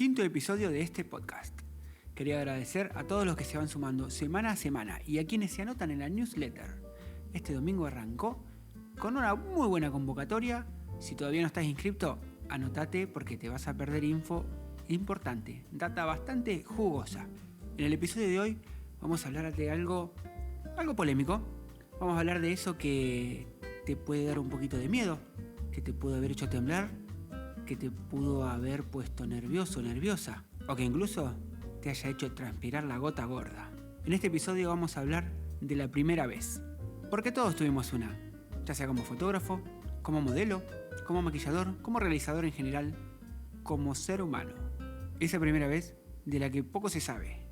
quinto episodio de este podcast. Quería agradecer a todos los que se van sumando semana a semana y a quienes se anotan en la newsletter. Este domingo arrancó con una muy buena convocatoria. Si todavía no estás inscrito, anótate porque te vas a perder info importante, data bastante jugosa. En el episodio de hoy vamos a hablar de algo polémico. Vamos a hablar de eso que te puede dar un poquito de miedo, que te pudo haber hecho temblar, que te pudo haber puesto nervioso o nerviosa, o que incluso te haya hecho transpirar la gota gorda. En este episodio vamos a hablar de la primera vez, porque todos tuvimos una, ya sea como fotógrafo, como modelo, como maquillador, como realizador en general, como ser humano. Esa primera vez de la que poco se sabe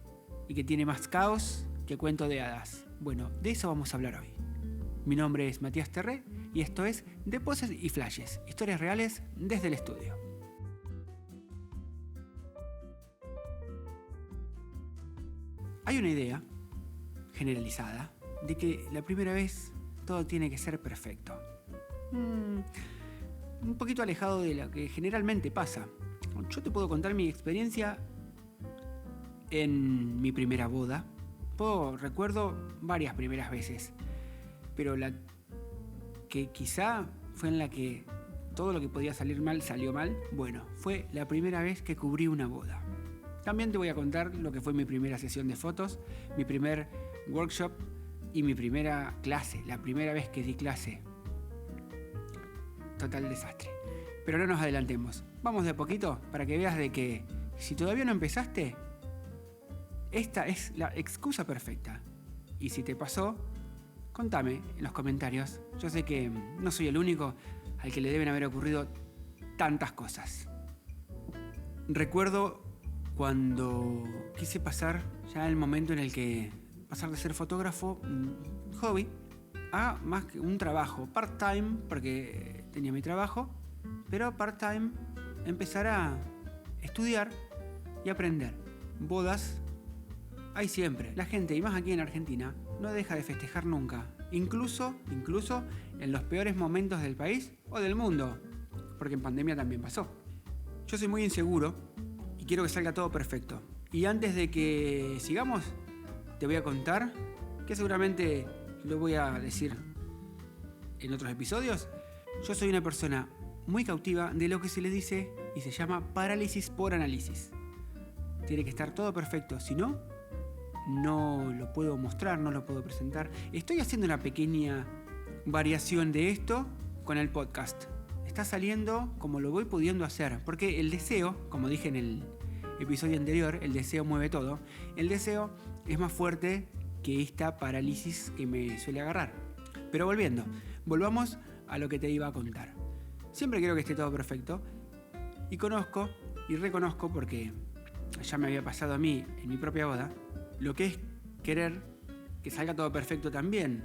y que tiene más caos que cuento de hadas. Bueno, de eso vamos a hablar hoy. Mi nombre es Matías Terré y esto es De Poses y Flashes, historias reales desde el estudio. Hay una idea generalizada de que la primera vez todo tiene que ser perfecto. Un poquito alejado de lo que generalmente pasa. Yo te puedo contar mi experiencia en mi primera boda. Recuerdo varias primeras veces, pero la que quizá fue en la que todo lo que podía salir mal salió mal, bueno, fue la primera vez que cubrí una boda. También te voy a contar lo que fue mi primera sesión de fotos, mi primer workshop y mi primera clase, la primera vez que di clase. Total desastre. Pero no nos adelantemos. Vamos de a poquito para que veas de que si todavía no empezaste, esta es la excusa perfecta. Y si te pasó, contame en los comentarios. Yo sé que no soy el único al que le deben haber ocurrido tantas cosas. Recuerdo cuando quise pasar ya el momento en el que pasar de ser fotógrafo, hobby, a más que un trabajo, part-time, porque tenía mi trabajo, pero part-time empezar a estudiar y aprender. Bodas hay siempre. La gente, y más aquí en Argentina, no deja de festejar nunca. Incluso en los peores momentos del país o del mundo. Porque en pandemia también pasó. Yo soy muy inseguro y quiero que salga todo perfecto. Y antes de que sigamos, te voy a contar, que seguramente lo voy a decir en otros episodios. Yo soy una persona muy cautiva de lo que se le dice y se llama parálisis por análisis. Tiene que estar todo perfecto, si no, no lo puedo mostrar, no lo puedo presentar. Estoy haciendo una pequeña variación de esto con el podcast. Está saliendo como lo voy pudiendo hacer, porque el deseo, como dije en el episodio anterior, el deseo mueve todo. El deseo es más fuerte que esta parálisis que me suele agarrar. Pero volvamos a lo que te iba a contar. Siempre quiero que esté todo perfecto y conozco y reconozco, porque ya me había pasado a mí en mi propia boda, lo que es querer que salga todo perfecto también.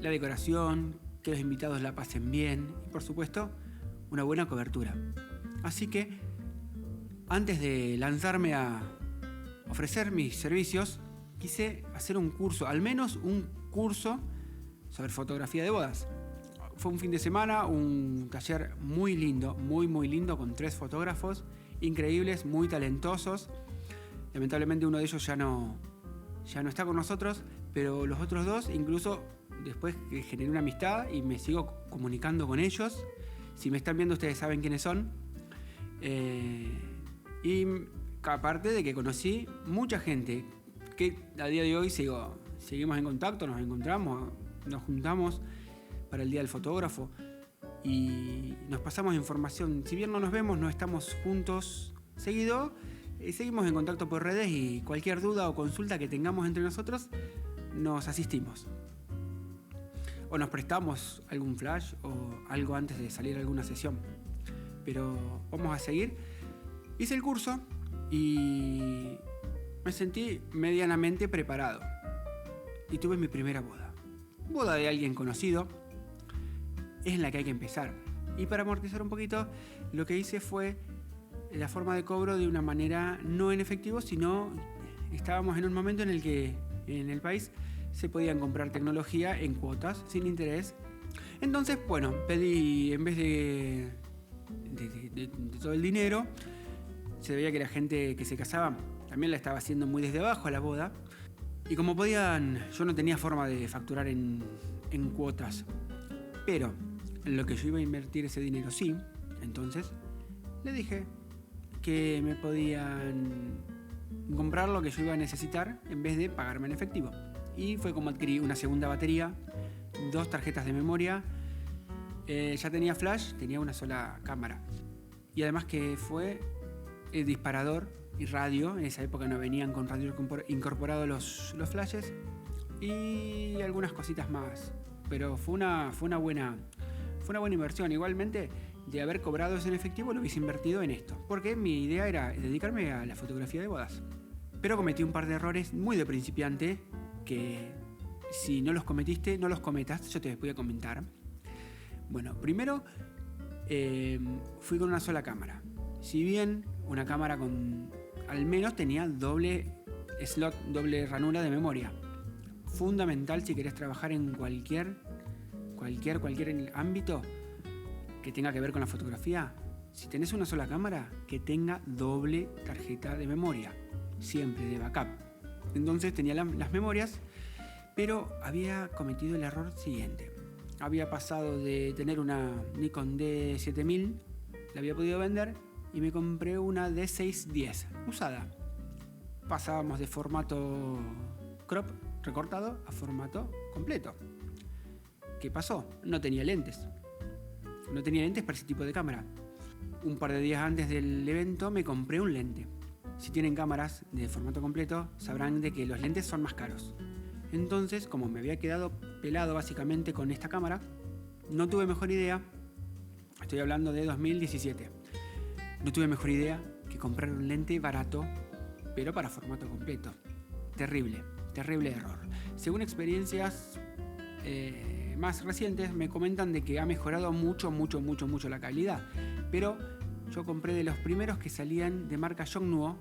La decoración, que los invitados la pasen bien y, por supuesto, una buena cobertura. Así que, antes de lanzarme a ofrecer mis servicios, quise hacer un curso, al menos un curso sobre fotografía de bodas. Fue un fin de semana, un taller muy lindo, muy lindo, con 3 fotógrafos increíbles, muy talentosos. Lamentablemente uno de ellos ya no está con nosotros, pero los otros 2, incluso después que generé una amistad y me sigo comunicando con ellos. Si me están viendo, ustedes saben quiénes son. Y aparte de que conocí mucha gente que a día de hoy seguimos en contacto, nos encontramos, nos juntamos para el Día del Fotógrafo y nos pasamos información. Si bien no nos vemos, no estamos juntos seguido, seguimos en contacto por redes y cualquier duda o consulta que tengamos entre nosotros, nos asistimos. O nos prestamos algún flash o algo antes de salir a alguna sesión. Pero vamos a seguir. Hice el curso y me sentí medianamente preparado. Y tuve mi primera boda. Boda de alguien conocido. Es en la que hay que empezar. Y para amortizar un poquito, lo que hice fue la forma de cobro de una manera no en efectivo, sino estábamos en un momento en el que en el país se podían comprar tecnología en cuotas sin interés. Entonces, pedí, en vez de todo el dinero, Se veía que la gente que se casaba también la estaba haciendo muy desde abajo a la boda. Y como podían, yo no tenía forma de facturar en cuotas. Pero en lo que yo iba a invertir ese dinero sí. Entonces le dije que me podían comprar lo que yo iba a necesitar en vez de pagarme en efectivo. Y fue como adquirí una segunda batería, 2 tarjetas de memoria, ya tenía flash, tenía una sola cámara. Y además que fue el disparador y radio. En esa época no venían con radio incorporados los flashes y algunas cositas más. Pero fue una buena inversión. Igualmente, de haber cobrado eso en efectivo, lo hubiese invertido en esto. Porque mi idea era dedicarme a la fotografía de bodas. Pero cometí un par de errores muy de principiante que si no los cometiste, no los cometas. Yo te voy a comentar. Bueno, primero fui con una sola cámara. Si bien una cámara con al menos tenía doble slot, doble ranura de memoria. Fundamental si querés trabajar en cualquier ámbito que tenga que ver con la fotografía. Si tenés una sola cámara, que tenga doble tarjeta de memoria, siempre de backup. Entonces tenía las memorias, pero había cometido el error siguiente. Había pasado de tener una Nikon D7000, la había podido vender, y me compré una D610 usada. Pasábamos de formato crop recortado a formato completo. ¿Qué pasó? No tenía lentes. No tenía lentes para ese tipo de cámara. Un par de días antes del evento me compré un lente. Si tienen cámaras de formato completo, sabrán de que los lentes son más caros. Entonces, como me había quedado pelado básicamente con esta cámara, no tuve mejor idea. Estoy hablando de 2017. No tuve mejor idea que comprar un lente barato, pero para formato completo. Terrible error. Según experiencias más recientes, me comentan de que ha mejorado mucho la calidad. Pero yo compré de los primeros que salían de marca Yongnuo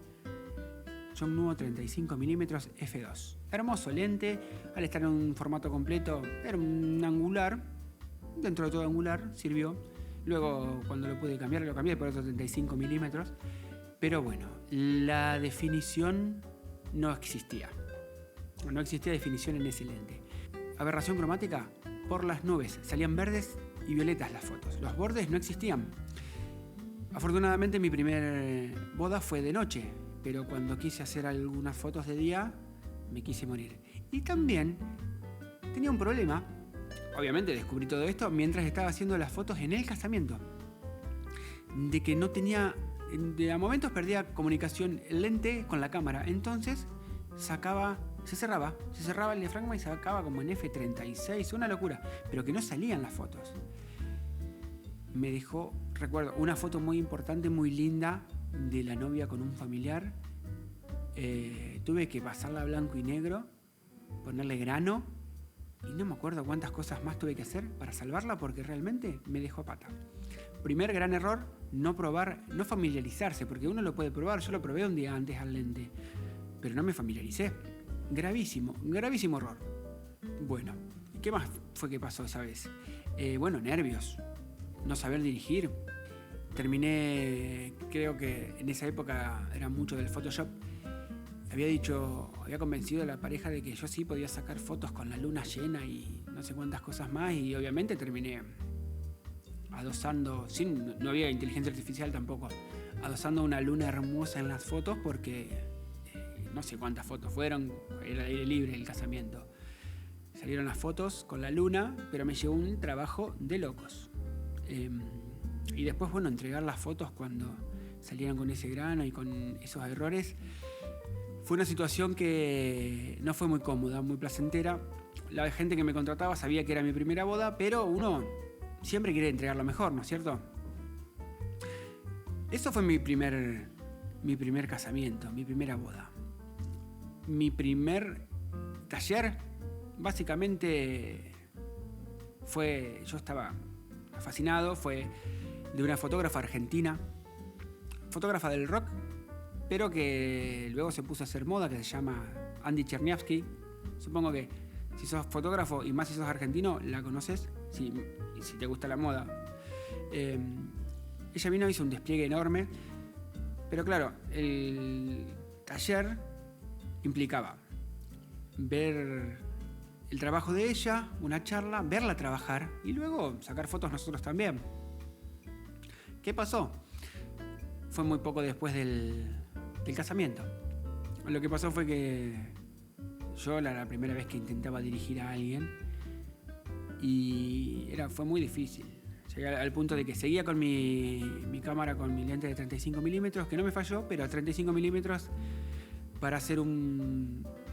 35mm f2. Hermoso lente, al estar en un formato completo, era un angular, dentro de todo angular, sirvió. Luego, cuando lo pude cambiar, lo cambié por otros 35mm. Pero bueno, la definición no existía. No existía definición en ese lente. Aberración cromática por las nubes. Salían verdes y violetas las fotos. Los bordes no existían. Afortunadamente mi primer boda fue de noche, pero cuando quise hacer algunas fotos de día, me quise morir. Y también tenía un problema. Obviamente descubrí todo esto mientras estaba haciendo las fotos en el casamiento. De que no tenía... a momentos perdía comunicación el lente con la cámara. Entonces se cerraba el diafragma y sacaba como en F36, una locura. Pero que no salían las fotos. Me dejó, recuerdo, una foto muy importante, muy linda, de la novia con un familiar. Tuve que pasarla a blanco y negro, ponerle grano, y no me acuerdo cuántas cosas más tuve que hacer para salvarla porque realmente me dejó pata. Primer gran error, no probar, no familiarizarse, porque uno lo puede probar. Yo lo probé un día antes al lente, pero no me familiaricé. Gravísimo error. Bueno, ¿qué más fue que pasó esa vez? Nervios, no saber dirigir. Terminé, creo que en esa época era mucho del Photoshop. Había convencido a la pareja de que yo sí podía sacar fotos con la luna llena y no sé cuántas cosas más, y obviamente terminé adosando, no había inteligencia artificial tampoco, adosando una luna hermosa en las fotos porque no sé cuántas fotos fueron, era al aire libre el casamiento. Salieron las fotos con la luna, pero me llevó un trabajo de locos. Y después, entregar las fotos cuando salieron con ese grano y con esos errores, fue una situación que no fue muy cómoda, muy placentera. La gente que me contrataba sabía que era mi primera boda, pero uno siempre quiere entregar lo mejor, ¿no es cierto? Eso fue mi primer casamiento, mi primera boda. Mi primer taller, básicamente, yo estaba fascinado, fue de una fotógrafa argentina, fotógrafa del rock, pero que luego se puso a hacer moda, que se llama Andy Cherniavsky. Supongo que si sos fotógrafo y más si sos argentino, la conoces, si te gusta la moda. Ella vino, hizo un despliegue enorme Pero claro, el taller implicaba ver el trabajo de ella, una charla, verla trabajar y luego sacar fotos nosotros también. ¿Qué pasó? Fue muy poco después del casamiento. Lo que pasó fue que yo era la primera vez que intentaba dirigir a alguien y fue muy difícil. Llegué al punto de que seguía con mi cámara con mi lente de 35 milímetros, que no me falló, pero a 35 milímetros para hacer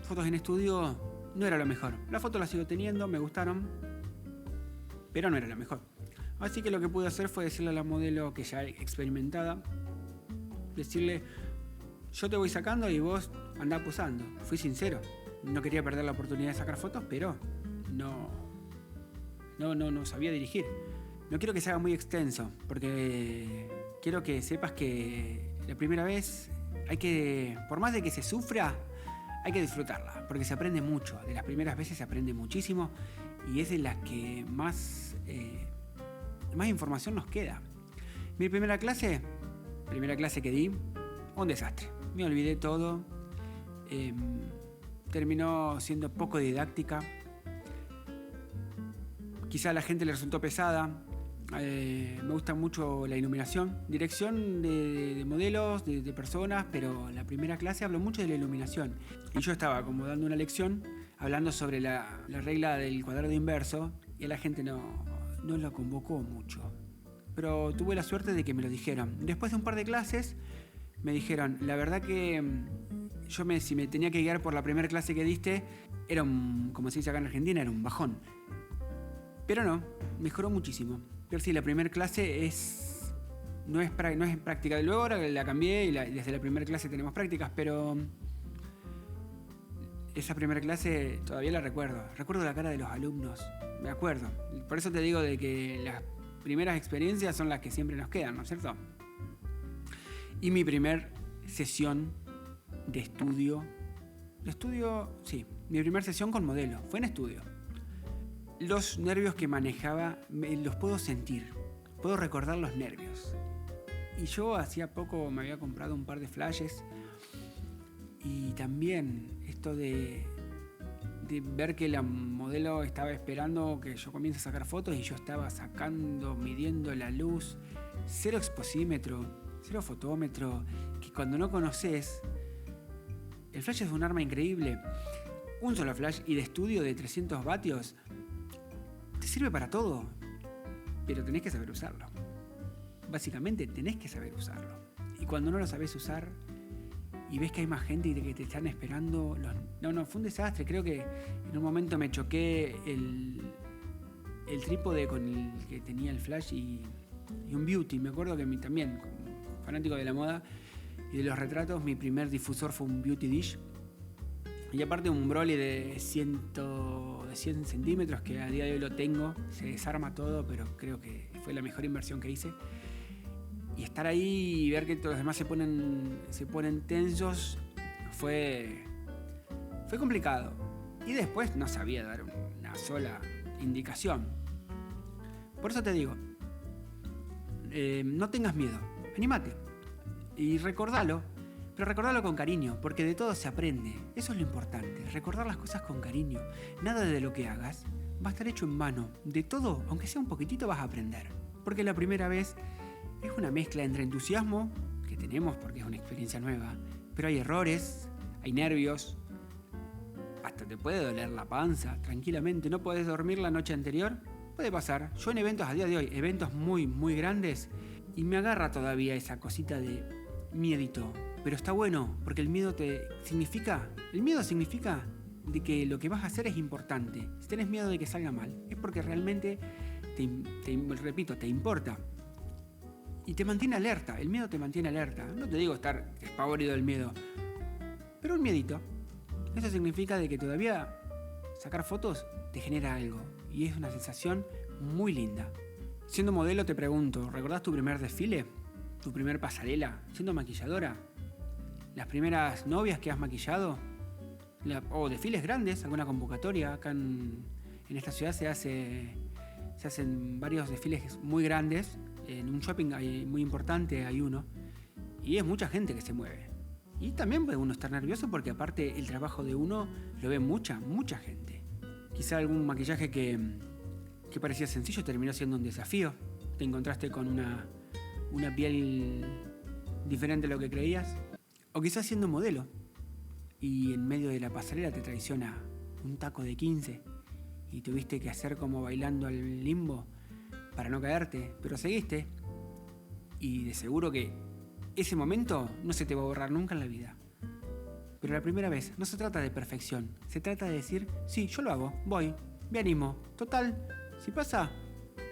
fotos en estudio no era lo mejor. Las fotos las sigo teniendo, me gustaron, pero no era lo mejor. Así que lo que pude hacer fue decirle a la modelo, que ya experimentada, decirle: yo te voy sacando y vos andá posando. Fui sincero, no quería perder la oportunidad de sacar fotos, pero no sabía dirigir. No quiero que se haga muy extenso, porque quiero que sepas que la primera vez por más de que se sufra, hay que disfrutarla, porque se aprende mucho. De las primeras veces se aprende muchísimo y es de las que más información nos queda. Mi primera clase que di, un desastre. Me olvidé todo. Terminó siendo poco didáctica. Quizá a la gente le resultó pesada. Me gusta mucho la iluminación, dirección de modelos, de personas, pero la primera clase habló mucho de la iluminación. Y yo estaba como dando una lección, hablando sobre la regla del cuadrado inverso, y a la gente no la convocó mucho. Pero tuve la suerte de que me lo dijeron. Después de un par de clases, me dijeron: la verdad que si me tenía que guiar por la primera clase que diste, era como se dice acá en Argentina, era un bajón. Pero no, mejoró muchísimo. Pero sí, la primera clase no es práctica. Luego ahora la cambié y desde la primera clase tenemos prácticas, pero esa primera clase todavía la recuerdo. Recuerdo la cara de los alumnos, me acuerdo. Por eso te digo de que las primeras experiencias son las que siempre nos quedan, ¿no es cierto? Y mi primer sesión de estudio. Sí, mi primera sesión con modelo. Fue en estudio. Los nervios que manejaba los puedo sentir. Puedo recordar los nervios. Y yo hacía poco me había comprado un par de flashes. Y también esto de ver que la modelo estaba esperando que yo comience a sacar fotos y yo estaba midiendo la luz. Cero exposímetro, cero fotómetro. Que cuando no conoces, el flash es un arma increíble. Un solo flash y de estudio de 300 vatios te sirve para todo, pero tenés que saber usarlo. Básicamente tenés que saber usarlo. Y cuando no lo sabés usar y ves que hay más gente y que te están esperando, fue un desastre. Creo que en un momento me choqué el trípode con el que tenía el flash y un beauty. Me acuerdo que también, como fanático de la moda y de los retratos, mi primer difusor fue un beauty dish. Y aparte un Broly de 100 centímetros, que a día de hoy lo tengo. Se desarma todo, pero creo que fue la mejor inversión que hice. Y estar ahí y ver que todos los demás se ponen tensos fue complicado. Y después no sabía dar una sola indicación. Por eso te digo, no tengas miedo, anímate y recordalo. Pero recordalo con cariño, porque de todo se aprende. Eso es lo importante, recordar las cosas con cariño. Nada de lo que hagas va a estar hecho en vano. De todo, aunque sea un poquitito, vas a aprender. Porque la primera vez es una mezcla entre entusiasmo, que tenemos porque es una experiencia nueva, pero hay errores, hay nervios, hasta te puede doler la panza, tranquilamente. ¿No podés dormir la noche anterior? Puede pasar. Yo en eventos, a día de hoy, eventos muy, muy grandes, y me agarra todavía esa cosita de miedito. Pero está bueno, porque el miedo significa de que lo que vas a hacer es importante. Si tenés miedo de que salga mal, es porque realmente te importa. Y te mantiene alerta, el miedo te mantiene alerta. No te digo estar despavorido del miedo, pero un miedito. Eso significa de que todavía sacar fotos te genera algo. Y es una sensación muy linda. Siendo modelo te pregunto, ¿recordás tu primer desfile? ¿Tu primer pasarela? ¿Siendo maquilladora? ¿Las primeras novias que has maquillado? ¿O desfiles grandes? ¿Alguna convocatoria? Acá en esta ciudad se hacen varios desfiles muy grandes. En un shopping muy importante hay uno. Y es mucha gente que se mueve. Y también puede uno estar nervioso porque aparte el trabajo de uno lo ve mucha gente. Quizá algún maquillaje que parecía sencillo terminó siendo un desafío. Te encontraste con una piel diferente a lo que creías. O quizás siendo modelo y en medio de la pasarela te traiciona un taco de 15 y tuviste que hacer como bailando al limbo para no caerte, pero seguiste. Y de seguro que ese momento no se te va a borrar nunca en la vida. Pero la primera vez no se trata de perfección, se trata de decir, sí, yo lo hago, voy, me animo. Total, si pasa,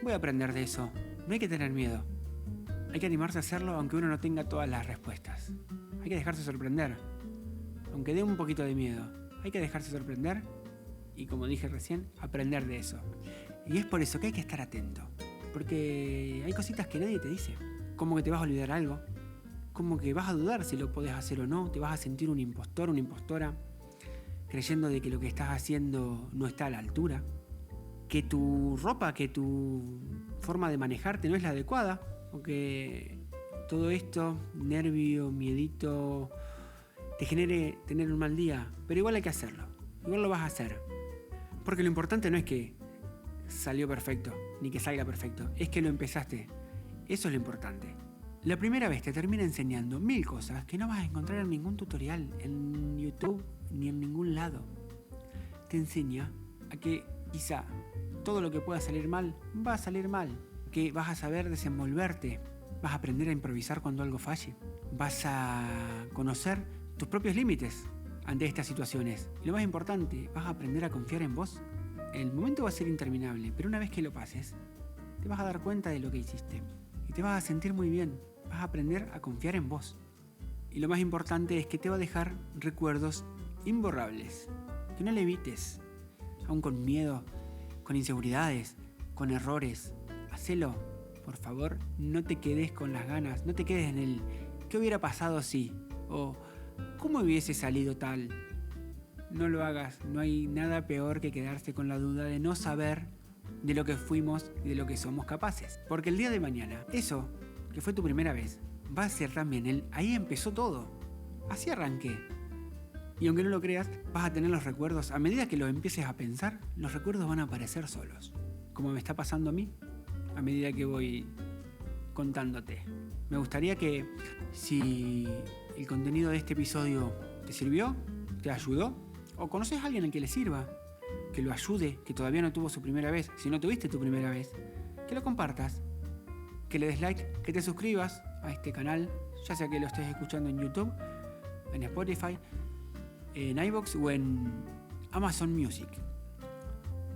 voy a aprender de eso. No hay que tener miedo. Hay que animarse a hacerlo aunque uno no tenga todas las respuestas. Hay que dejarse sorprender. Aunque dé un poquito de miedo, hay que dejarse sorprender y, como dije recién, aprender de eso. Y es por eso que hay que estar atento. Porque hay cositas que nadie te dice. Como que te vas a olvidar algo. Como que vas a dudar si lo podés hacer o no. Te vas a sentir un impostor, una impostora, creyendo de que lo que estás haciendo no está a la altura. Que tu ropa, que tu forma de manejarte no es la adecuada. O que todo esto, nervio, miedito, te genere tener un mal día. Pero igual hay que hacerlo. Igual lo vas a hacer. Porque lo importante no es que salió perfecto, ni que salga perfecto. Es que lo empezaste. Eso es lo importante. La primera vez te termina enseñando 1000 cosas que no vas a encontrar en ningún tutorial, en YouTube, ni en ningún lado. Te enseña a que quizá todo lo que pueda salir mal, va a salir mal. Que vas a saber desenvolverte. Vas a aprender a improvisar cuando algo falle. Vas a conocer tus propios límites ante estas situaciones. Y lo más importante, vas a aprender a confiar en vos. El momento va a ser interminable, pero una vez que lo pases, te vas a dar cuenta de lo que hiciste. Y te vas a sentir muy bien. Vas a aprender a confiar en vos. Y lo más importante es que te va a dejar recuerdos imborrables. Que no le evites. Aún con miedo, con inseguridades, con errores. Hacelo. Por favor, no te quedes con las ganas. No te quedes en el ¿qué hubiera pasado si? O ¿cómo hubiese salido tal? No lo hagas. No hay nada peor que quedarse con la duda de no saber de lo que fuimos y de lo que somos capaces. Porque el día de mañana, eso que fue tu primera vez, va a ser también ahí empezó todo. Así arranqué. Y aunque no lo creas, vas a tener los recuerdos. A medida que lo empieces a pensar, los recuerdos van a aparecer solos. Como me está pasando a mí, a medida que voy contándote. Me gustaría que, si el contenido de este episodio te sirvió, te ayudó, o conoces a alguien al que le sirva, que lo ayude, que todavía no tuvo su primera vez, si no tuviste tu primera vez, que lo compartas, que le des like, que te suscribas a este canal, ya sea que lo estés escuchando en YouTube, en Spotify, en iVoox o en Amazon Music.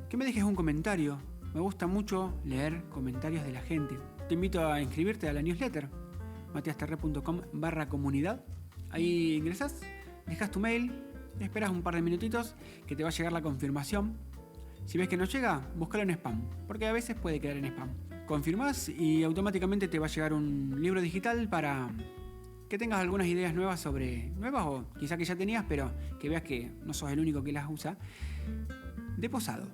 Que me dejes un comentario. Me gusta mucho leer comentarios de la gente. Te invito a inscribirte a la newsletter matiasterre.com/comunidad. Ahí ingresas, dejas tu mail, esperas un par de minutitos que te va a llegar la confirmación. Si ves que no llega, búscalo en spam, porque a veces puede quedar en spam. Confirmás y automáticamente te va a llegar un libro digital para que tengas algunas ideas nuevas o quizá que ya tenías, pero que veas que no sos el único que las usa, de posado.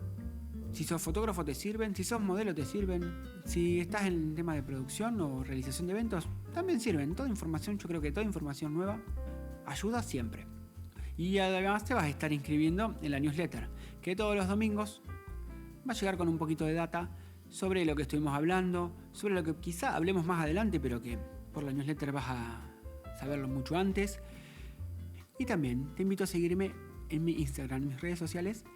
Si sos fotógrafo te sirven, si sos modelo te sirven, si estás en el tema de producción o realización de eventos, también sirven. Toda información, yo creo que toda información nueva ayuda siempre. Y además te vas a estar inscribiendo en la newsletter, que todos los domingos va a llegar con un poquito de data sobre lo que estuvimos hablando, sobre lo que quizá hablemos más adelante, pero que por la newsletter vas a saberlo mucho antes. Y también te invito a seguirme en mi Instagram, en mis redes sociales,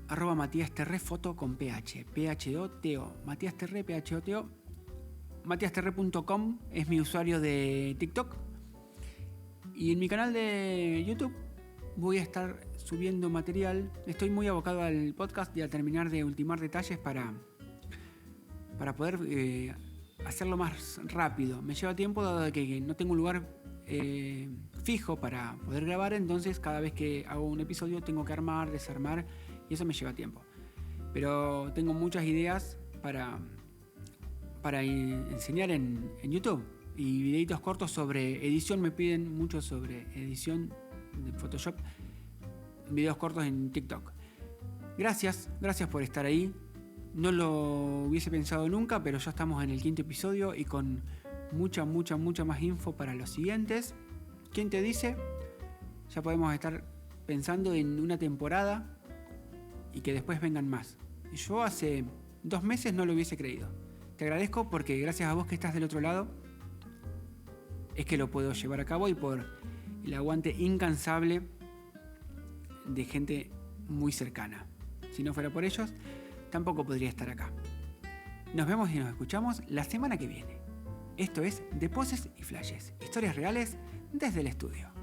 @MatíasTerreFoto con PH, PHOTO, MatíasTerre, PHOTO. MatíasTerre.com es mi usuario de TikTok. Y en mi canal de YouTube voy a estar subiendo material. Estoy muy abocado al podcast y a terminar de ultimar detalles para poder hacerlo más rápido. Me lleva tiempo dado que no tengo un lugar fijo para poder grabar, entonces cada vez que hago un episodio tengo que armar, desarmar y eso me lleva tiempo. Pero tengo muchas ideas para enseñar en YouTube y videitos cortos sobre edición. Me piden mucho sobre edición de Photoshop, videos cortos en TikTok. Gracias por estar ahí. No lo hubiese pensado nunca, pero ya estamos en el 5º episodio y con mucha más info para los siguientes. ¿Quién te dice? Ya podemos estar pensando en una temporada y que después vengan más. Yo hace 2 meses no lo hubiese creído. Te agradezco porque gracias a vos que estás del otro lado es que lo puedo llevar a cabo y por el aguante incansable de gente muy cercana. Si no fuera por ellos, tampoco podría estar acá. Nos vemos y nos escuchamos la semana que viene. Esto es De Poses y Flashes, historias reales desde el estudio.